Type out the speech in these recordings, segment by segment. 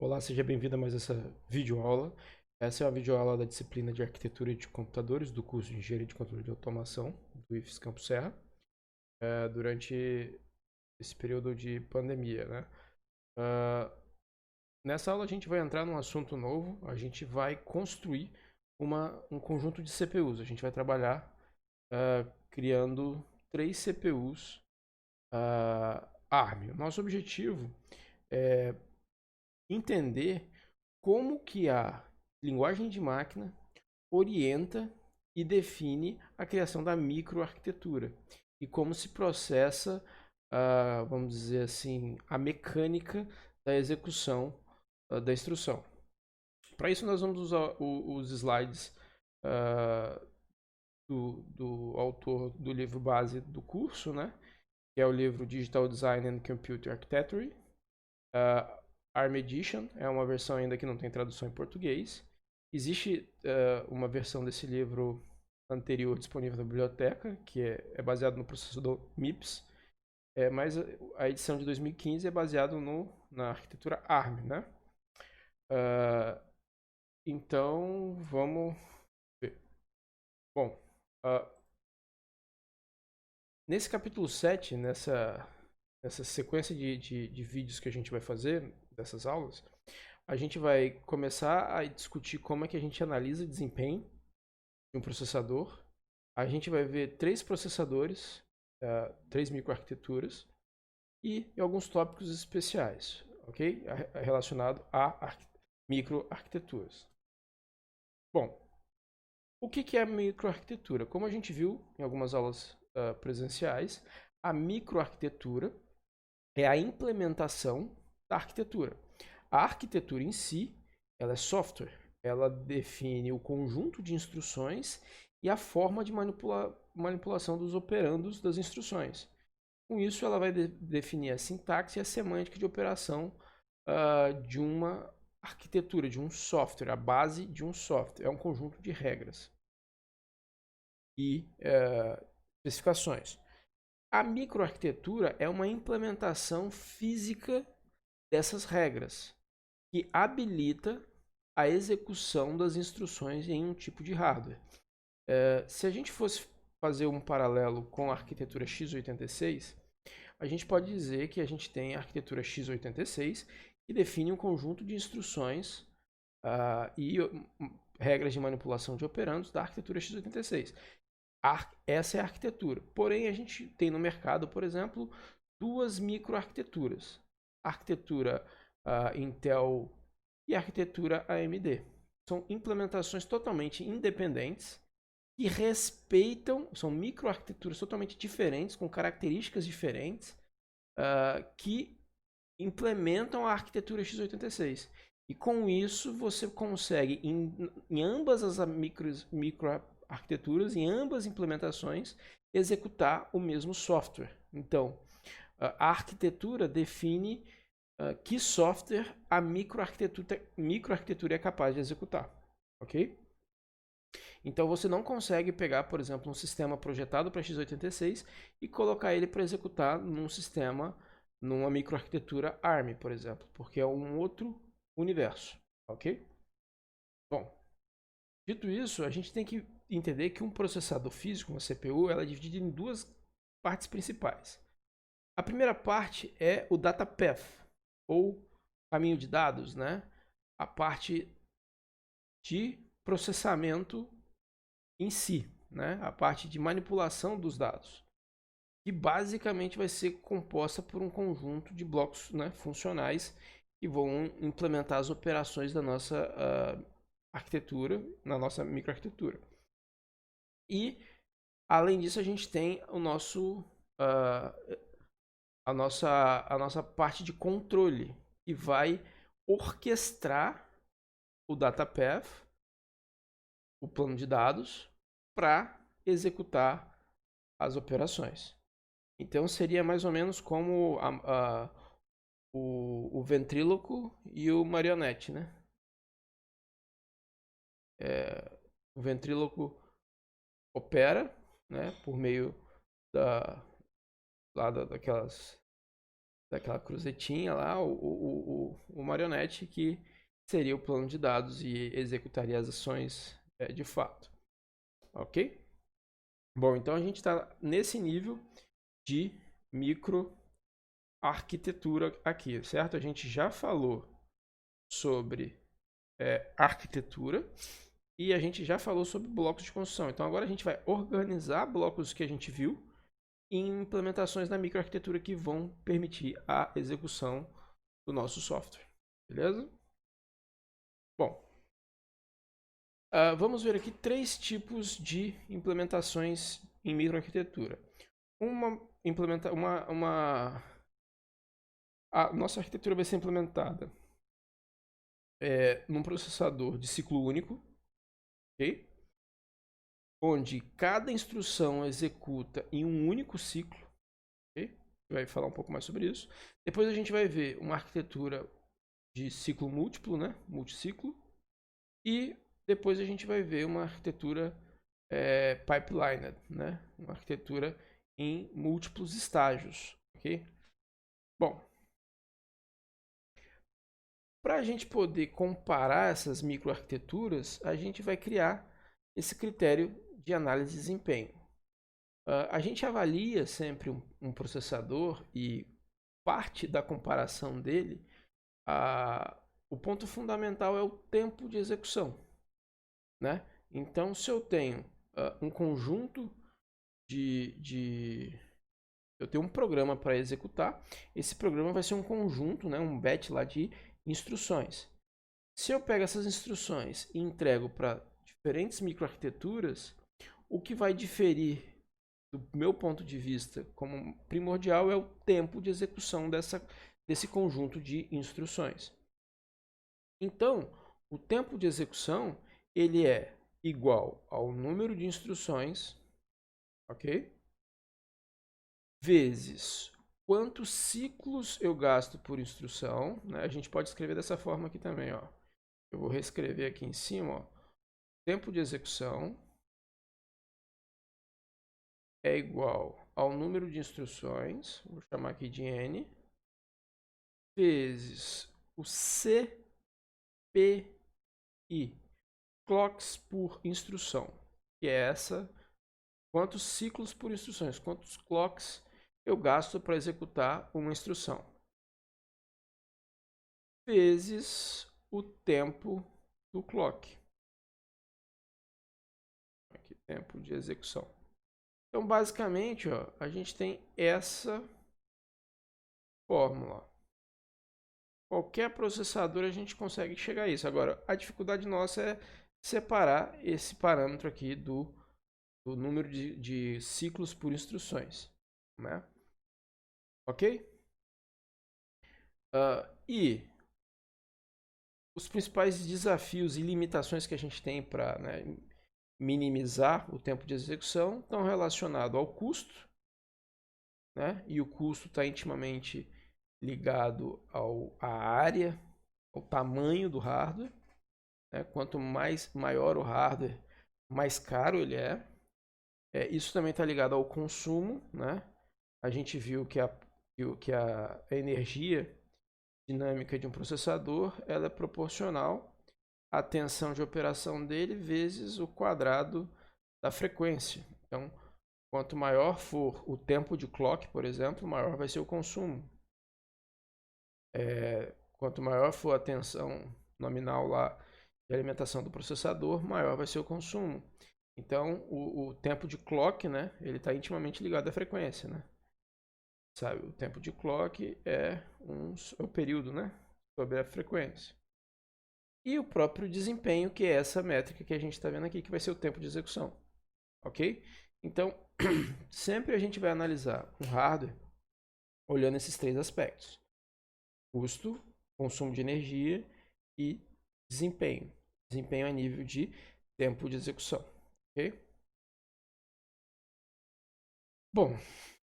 Olá, seja bem-vindo a mais essa videoaula. Essa é a videoaula da disciplina de Arquitetura de Computadores do curso de Engenharia de Controle de Automação do IFES Campo Serra, durante esse período de pandemia, né? Ah, Nessa aula a gente vai entrar num assunto novo, a gente vai construir um conjunto de CPUs. A gente vai trabalhar criando 3 CPUs ARM. Nosso objetivo é entender como que a linguagem de máquina orienta e define a criação da microarquitetura e como se processa, vamos dizer assim, a mecânica da execução da instrução. Para isso nós vamos usar os slides ah, do autor do livro base do curso, né? Que é o livro Digital Design and Computer Architecture. ARM Edition é uma versão ainda que não tem tradução em português. Existe uma versão desse livro anterior disponível na biblioteca, que é baseado no processador MIPS, mas a edição de 2015 é baseada na arquitetura ARM, né? Uh, então, vamos ver. Bom, uh, nesse capítulo 7, nessa sequência de vídeos que a gente vai fazer, dessas aulas, a gente vai começar a discutir como é que a gente analisa desempenho de um processador. A gente vai ver 3 processadores, 3 microarquiteturas e alguns tópicos especiais, ok? Relacionado a microarquiteturas. Bom, o que é microarquitetura? Como a gente viu em algumas aulas presenciais, a microarquitetura é a implementação da arquitetura. A arquitetura em si, ela é software. Ela define o conjunto de instruções e a forma de manipulação dos operandos das instruções. Com isso, ela vai definir a sintaxe e a semântica de operação de uma arquitetura, de um software, a base de um software. É um conjunto de regras e especificações. A microarquitetura é uma implementação física dessas regras, que habilita a execução das instruções em um tipo de hardware. Se a gente fosse fazer um paralelo com a arquitetura x86, a gente pode dizer que a gente tem a arquitetura x86, que define um conjunto de instruções e regras de manipulação de operandos da arquitetura x86. Essa é a arquitetura. Porém, a gente tem no mercado, por exemplo, 2 microarquiteturas. Arquitetura Intel e arquitetura AMD. São implementações totalmente independentes que respeitam, são microarquiteturas totalmente diferentes, com características diferentes, que implementam a arquitetura x86. E com isso você consegue, em ambas as microarquiteturas, em ambas as implementações, executar o mesmo software. Então, a arquitetura define que software a microarquitetura é capaz de executar, ok? Então você não consegue pegar, por exemplo, um sistema projetado para x86 e colocar ele para executar num sistema, numa microarquitetura ARM, por exemplo, porque é um outro universo, ok? Bom, dito isso, a gente tem que entender que um processador físico, uma CPU, ela é dividida em 2 partes principais. A primeira parte é o data path, ou caminho de dados, né? A parte de processamento em si, né? A parte de manipulação dos dados, que basicamente vai ser composta por um conjunto de blocos, né, funcionais que vão implementar as operações da nossa arquitetura, na nossa microarquitetura. E além disso, a gente tem o nosso a nossa parte de controle, que vai orquestrar o data path, o plano de dados, para executar as operações. Então seria mais ou menos como o ventríloco e o marionete, né? O ventríloco opera, né, por meio daquela cruzetinha lá, o Marionette, que seria o plano de dados e executaria as ações de fato. Ok? Bom, então a gente está nesse nível de microarquitetura aqui, certo? A gente já falou sobre arquitetura e a gente já falou sobre blocos de construção. Então agora a gente vai organizar blocos que a gente viu em implementações na microarquitetura que vão permitir a execução do nosso software. Beleza? Bom, vamos ver aqui 3 tipos de implementações em microarquitetura. A nossa arquitetura vai ser implementada num processador de ciclo único, ok? Onde cada instrução executa em um único ciclo. Okay? A gente vai falar um pouco mais sobre isso. Depois a gente vai ver uma arquitetura de ciclo múltiplo, né? Multiciclo. E depois a gente vai ver uma arquitetura pipelined, né? Uma arquitetura em múltiplos estágios. Okay? Bom, para a gente poder comparar essas microarquiteturas, a gente vai criar esse critério de análise de desempenho. A gente avalia sempre um processador e parte da comparação dele, o ponto fundamental é o tempo de execução. Né? Então, se eu tenho um conjunto eu tenho um programa para executar, esse programa vai ser um conjunto, né, um batch lá de instruções. Se eu pego essas instruções e entrego para diferentes microarquiteturas, o que vai diferir do meu ponto de vista como primordial é o tempo de execução desse conjunto de instruções. Então, o tempo de execução ele é igual ao número de instruções, ok? Vezes quantos ciclos eu gasto por instrução, né? A gente pode escrever dessa forma aqui também, ó. Eu vou reescrever aqui em cima, ó. Tempo de execução é igual ao número de instruções, vou chamar aqui de N, vezes o CPI, clocks por instrução, que é quantos ciclos por instruções, quantos clocks eu gasto para executar uma instrução, vezes o tempo do clock. Aqui, tempo de execução. Então, basicamente, ó, a gente tem essa fórmula. Qualquer processador a gente consegue chegar a isso. Agora, a dificuldade nossa é separar esse parâmetro aqui do número de ciclos por instruções. Né? Ok? E os principais desafios e limitações que a gente tem para minimizar o tempo de execução estão relacionados ao custo, né? E o custo está intimamente ligado à área, ao tamanho do hardware. Né? Quanto maior o hardware, mais caro ele é. Isso também está ligado ao consumo. Né? A gente viu que a energia dinâmica de um processador ela é proporcional à tensão de operação dele vezes o quadrado da frequência. Então, quanto maior for o tempo de clock, por exemplo, maior vai ser o consumo. Quanto maior for a tensão nominal lá de alimentação do processador, maior vai ser o consumo. Então, o tempo de clock, né, ele está intimamente ligado à frequência, né? Sabe, o tempo de clock é o período, né, sobre a frequência. E o próprio desempenho, que é essa métrica que a gente está vendo aqui, que vai ser o tempo de execução. Ok? Então, sempre a gente vai analisar um hardware olhando esses 3 aspectos: custo, consumo de energia e desempenho. Desempenho a nível de tempo de execução. Ok? Bom,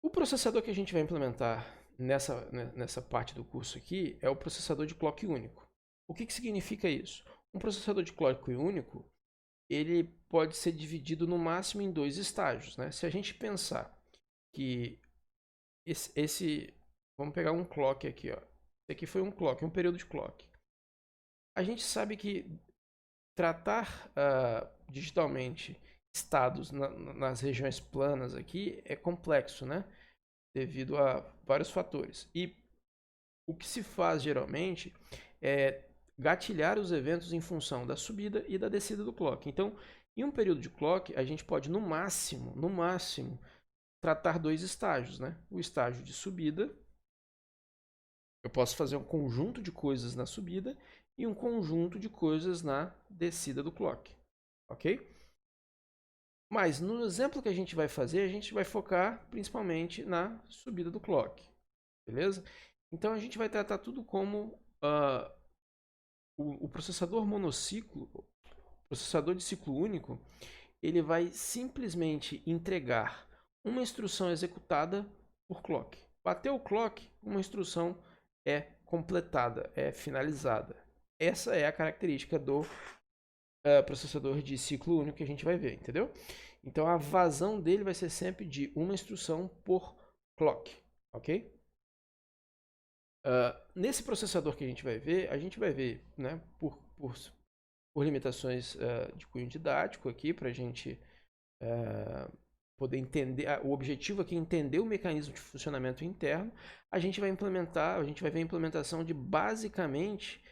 o processador que a gente vai implementar nessa parte do curso aqui é o processador de clock único. O que significa isso? Um processador de clock único, ele pode ser dividido no máximo em 2 estágios. Né? Se a gente pensar que vamos pegar um clock aqui, ó, Esse aqui foi um clock, um período de clock. A gente sabe que tratar digitalmente estados nas regiões planas aqui é complexo, né? Devido a vários fatores. E o que se faz geralmente é gatilhar os eventos em função da subida e da descida do clock. Então, em um período de clock, a gente pode no máximo, tratar dois estágios, né? O estágio de subida, eu posso fazer um conjunto de coisas na subida e um conjunto de coisas na descida do clock, ok? Mas no exemplo que a gente vai fazer, a gente vai focar principalmente na subida do clock, beleza? Então a gente vai tratar tudo como o processador monociclo, processador de ciclo único, ele vai simplesmente entregar uma instrução executada por clock. Bateu o clock, uma instrução é completada, é finalizada. Essa é a característica do processador de ciclo único que a gente vai ver, entendeu? Então a vazão dele vai ser sempre de uma instrução por clock, ok? Nesse processador que a gente vai ver, né, por limitações de cunho didático aqui, para a gente poder entender, o objetivo aqui é entender o mecanismo de funcionamento interno. A gente vai ver a implementação de basicamente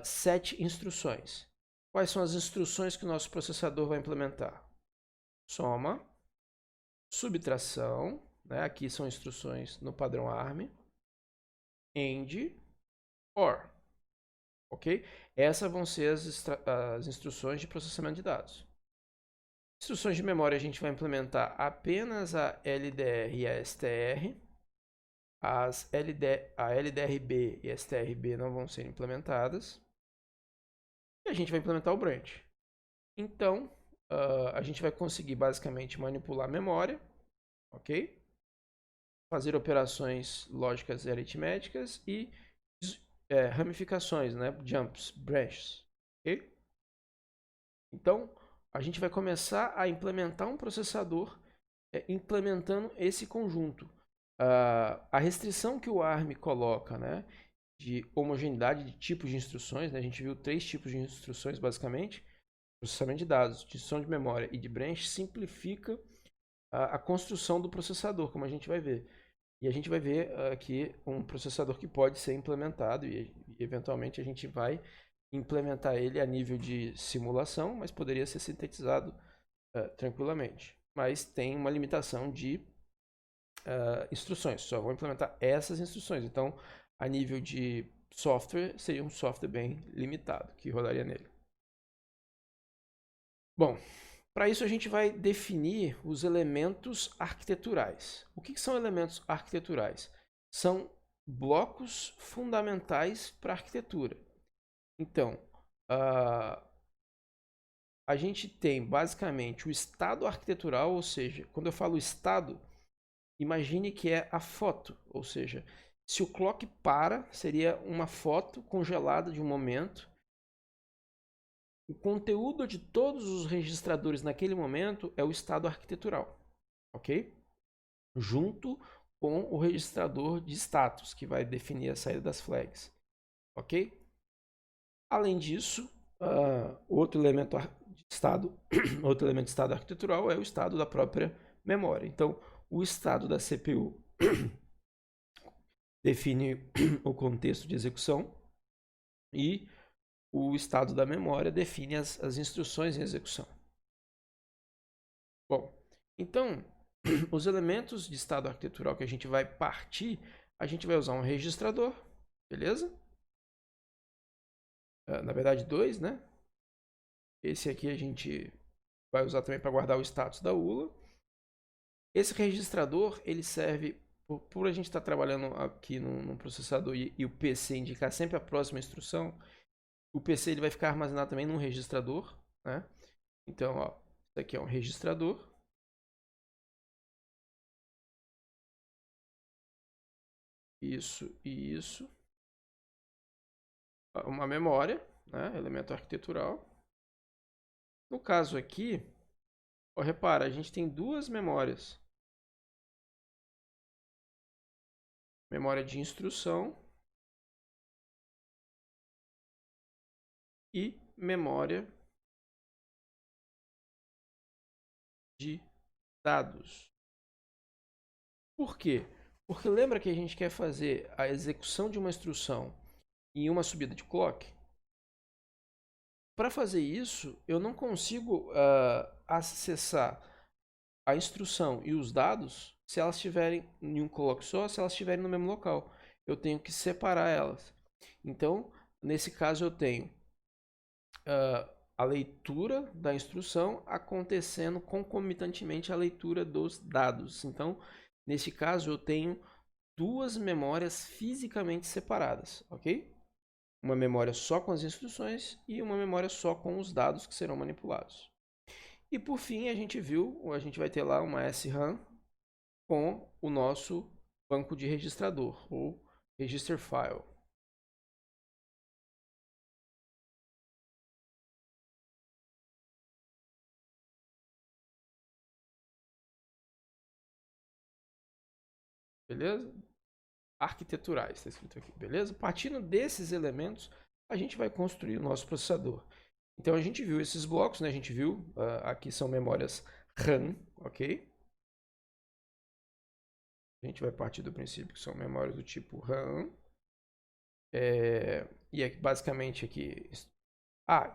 7 instruções. Quais são as instruções que o nosso processador vai implementar? Soma, subtração, né? Aqui são instruções no padrão ARM, AND, OR, ok? Essas vão ser as instruções de processamento de dados. Instruções de memória a gente vai implementar apenas a LDR e a STR. A LDRB e a STRB não vão ser implementadas. E a gente vai implementar o branch. Então, a gente vai conseguir basicamente manipular a memória, ok? Fazer operações lógicas e aritméticas e ramificações, né? Jumps, branches, ok? Então, a gente vai começar a implementar um processador implementando esse conjunto. A restrição que o ARM coloca, né, de homogeneidade de tipos de instruções, né, a gente viu 3 tipos de instruções basicamente: processamento de dados, de instrução de memória e de branch, simplifica a construção do processador, como a gente vai ver. E a gente vai ver aqui um processador que pode ser implementado e eventualmente a gente vai implementar ele a nível de simulação, mas poderia ser sintetizado tranquilamente. Mas tem uma limitação de instruções, só vou implementar essas instruções. Então, a nível de software, seria um software bem limitado que rodaria nele. Bom, para isso a gente vai definir os elementos arquiteturais. O que são elementos arquiteturais? São blocos fundamentais para a arquitetura. Então, a gente tem basicamente o estado arquitetural, ou seja, quando eu falo estado, imagine que é a foto, ou seja, se o clock para, seria uma foto congelada de um momento. O conteúdo de todos os registradores naquele momento é o estado arquitetural, ok? Junto com o registrador de status, que vai definir a saída das flags, ok? Além disso, outro elemento de estado, outro elemento de estado arquitetural é o estado da própria memória. Então, o estado da CPU define o contexto de execução e o estado da memória define as instruções em execução. Bom, então, os elementos de estado arquitetural que a gente vai partir, a gente vai usar um registrador, beleza? Na verdade, 2, né? Esse aqui a gente vai usar também para guardar o status da ULA. Esse registrador, ele serve, por a gente estar trabalhando aqui no processador e o PC indicar sempre a próxima instrução, o PC ele vai ficar armazenado também num registrador, né? Então, ó, isso aqui é um registrador. Isso e isso. Uma memória, né? Elemento arquitetural. No caso aqui, ó, repara, a gente tem duas memórias. Memória de instrução e memória de dados. Por quê? Porque lembra que a gente quer fazer a execução de uma instrução em uma subida de clock? Para fazer isso, eu não consigo acessar a instrução e os dados se elas estiverem em um clock só, se elas estiverem no mesmo local. Eu tenho que separar elas. Então, nesse caso, eu tenho a leitura da instrução acontecendo concomitantemente à leitura dos dados. Então, nesse caso, eu tenho duas memórias fisicamente separadas, ok? Uma memória só com as instruções e uma memória só com os dados que serão manipulados. E por fim, a gente vai ter lá uma SRAM com o nosso banco de registrador, ou register file. Beleza? Arquiteturais, está escrito aqui, beleza? Partindo desses elementos, a gente vai construir o nosso processador. Então a gente viu esses blocos, né? A gente viu, aqui são memórias RAM, ok? A gente vai partir do princípio que são memórias do tipo RAM. E é basicamente aqui.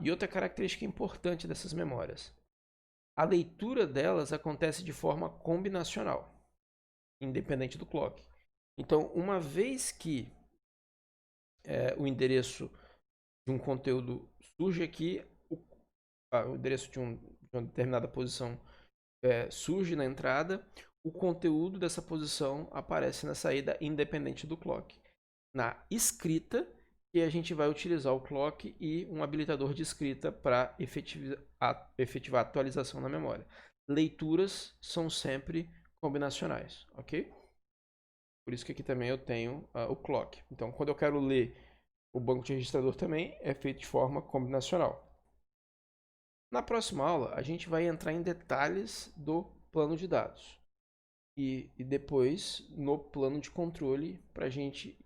E outra característica importante dessas memórias. A leitura delas acontece de forma combinacional, independente do clock. Então, uma vez que o endereço de um conteúdo surge aqui, o endereço de uma determinada posição surge na entrada, o conteúdo dessa posição aparece na saída, independente do clock. Na escrita, que a gente vai utilizar o clock e um habilitador de escrita para efetivar a atualização na memória. Leituras são sempre combinacionais, ok? Por isso que aqui também eu tenho o clock. Então, quando eu quero ler o banco de registrador também, é feito de forma combinacional. Na próxima aula, a gente vai entrar em detalhes do plano de dados. E depois no plano de controle para a gente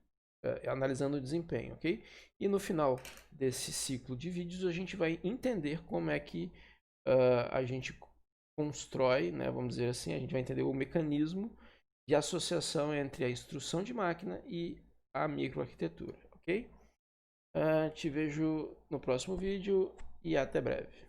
analisando o desempenho, ok? E no final desse ciclo de vídeos a gente vai entender como é que a gente constrói, né, vamos dizer assim, a gente vai entender o mecanismo de associação entre a instrução de máquina e a microarquitetura, ok? Te vejo no próximo vídeo e até breve.